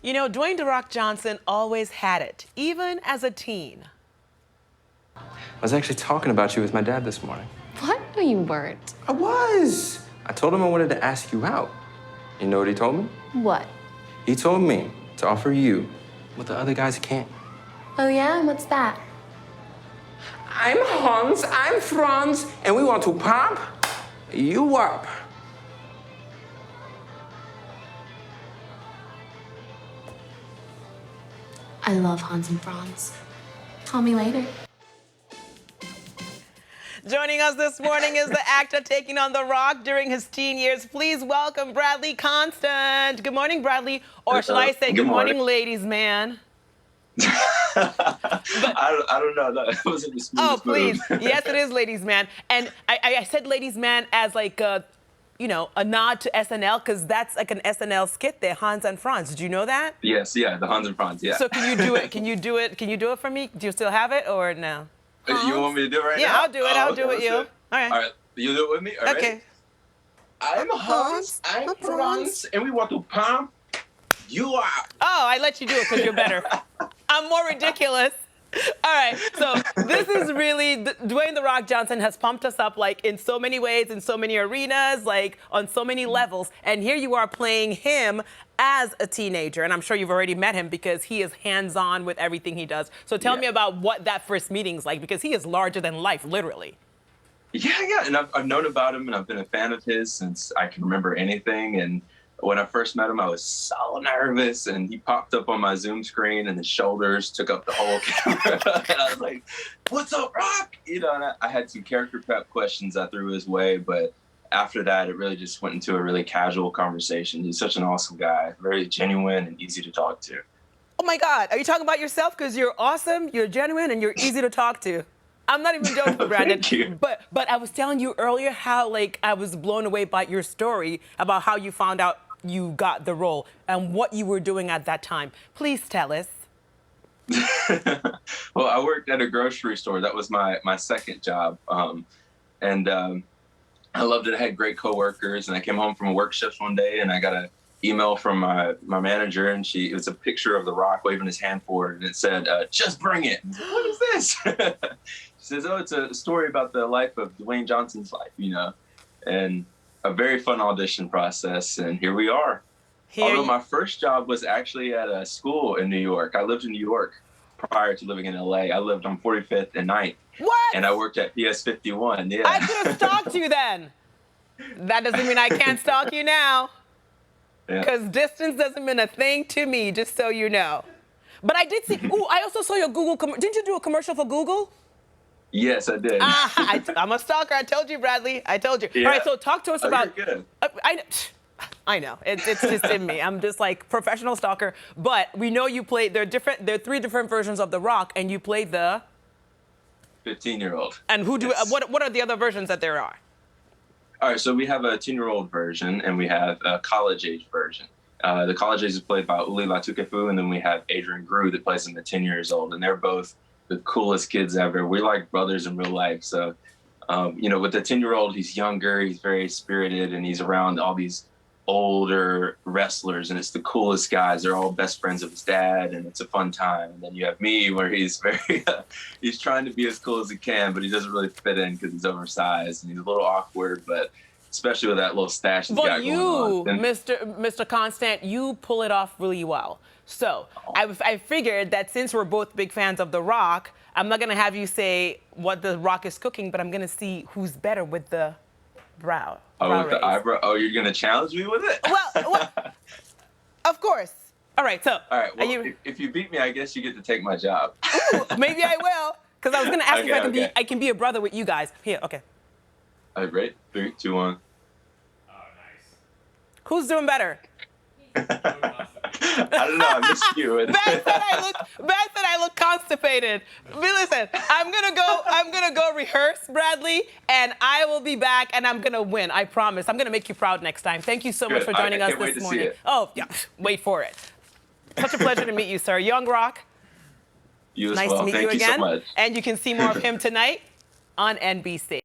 You know, Dwayne "The Rock" Johnson always had it, even as a teen. I was actually talking about you with my dad this morning. What? No, you weren't. I was. I told him I wanted to ask you out. You know what he told me? What? He told me to offer you what the other guys can't. Oh, yeah? What's that? I'm Hans, I'm Franz, and we want to pump you up. I love Hans and Franz. Call me later. Joining us this morning is the actor taking on The Rock during his teen years. Please welcome Bradley Constant. Good morning, Bradley. Or should I say good morning, ladies man? I don't know. That wasn't the smoothest Oh, please. move. Yes, it is ladies man. And I said ladies man as like a, you know, a nod to SNL, because that's like an SNL skit there, Hans and Franz. Did you know that? Yes, yeah, the Hans and Franz, yeah. So can you do it? Can you do it? Can you do it for me? Do you still have it or no? You want me to do it right now? Yeah, I'll do it. I'll do it, you. All right. All right, you do it with me? All right. Okay. I'm Hans, I'm Franz, and we want to pump you up. Oh, I let you do it because you're better. I'm more ridiculous. All right, so this is really, Dwayne "The Rock" Johnson has pumped us up like in so many ways, in so many arenas, like on so many levels. And here you are playing him as a teenager. And I'm sure you've already met him because he is hands-on with everything he does. So tell me about what that first meeting's like, because he is larger than life, literally. Yeah, and I've known about him, and I've been a fan of his since I can remember anything. And when I first met him, I was so nervous, and he popped up on my Zoom screen, and his shoulders took up the whole camera. And I was like, "What's up, Rock?" You know, and I had some character prep questions I threw his way, but after that, it really just went into a really casual conversation. He's such an awesome guy, very genuine and easy to talk to. Oh my God, are you talking about yourself? Because you're awesome, you're genuine, and you're easy to talk to. I'm not even joking, Brandon. Thank you. But I was telling you earlier how like I was blown away by your story about how you found out you got the role and what you were doing at that time. Please tell us. Well, I worked at a grocery store. That was my second job. I loved it. I had great coworkers, and I came home from a work shift one day, and I got an email from my manager, and it was a picture of The Rock waving his hand forward, and it said, "Just bring it." I said, "What is this?" She says, "Oh, it's a story about the life of Dwayne Johnson's life, you know," and a very fun audition process, and here we are. Although my first job was actually at a school in New York. I lived in New York prior to living in LA. I lived on 45th and 9th. What? And I worked at PS 51. Yeah. I could have stalked you then. That doesn't mean I can't stalk you now. Because distance doesn't mean a thing to me, just so you know. But I did see, ooh, I also saw your Google, didn't you do a commercial for Google? Yes, I did. I'm a stalker. I told you, Bradley. I told you. Yeah. All right, so talk to us about. You're good. I know. It's just in me. I'm just like professional stalker. But we know you played. There are 3 different versions of The Rock, and you played the 15-year-old. And who do? Yes. What are the other versions that there are? All right, so we have a 10-year-old version, and we have a college-age version. The college age is played by Uli Latukefu, and then we have Adrian Grew that plays him at 10 years old, and they're both the coolest kids ever. We're like brothers in real life. So, you know, with the 10-year-old, he's younger, he's very spirited, and he's around all these older wrestlers, and it's the coolest guys. They're all best friends of his dad, and it's a fun time. And then you have me, where he's very, he's trying to be as cool as he can, but he doesn't really fit in because he's oversized and he's a little awkward, but especially with that little stash he's got going on. But you, Mr. Constant, you pull it off really well. So I figured that since we're both big fans of The Rock, I'm not gonna have you say what The Rock is cooking, but I'm gonna see who's better with the brow. Oh, with the eyebrow? Oh, you're gonna challenge me with it? Well, of course. All right, so. All right, well, if you beat me, I guess you get to take my job. Ooh, maybe I will, because I was gonna ask if I can be a brother with you guys. Here, okay. All right, ready? 3, 2, 1. Oh, nice. Who's doing better? I don't know. I missed you. Beth said I look constipated. But listen, I'm gonna go rehearse, Bradley, and I will be back, and I'm gonna win. I promise. I'm gonna make you proud next time. Thank you so much for joining us this morning. See it. Oh yeah, wait for it. Such a pleasure to meet you, sir. Young Rock. You as nice well. to meet Thank you again. So much. And you can see more of him tonight on NBC.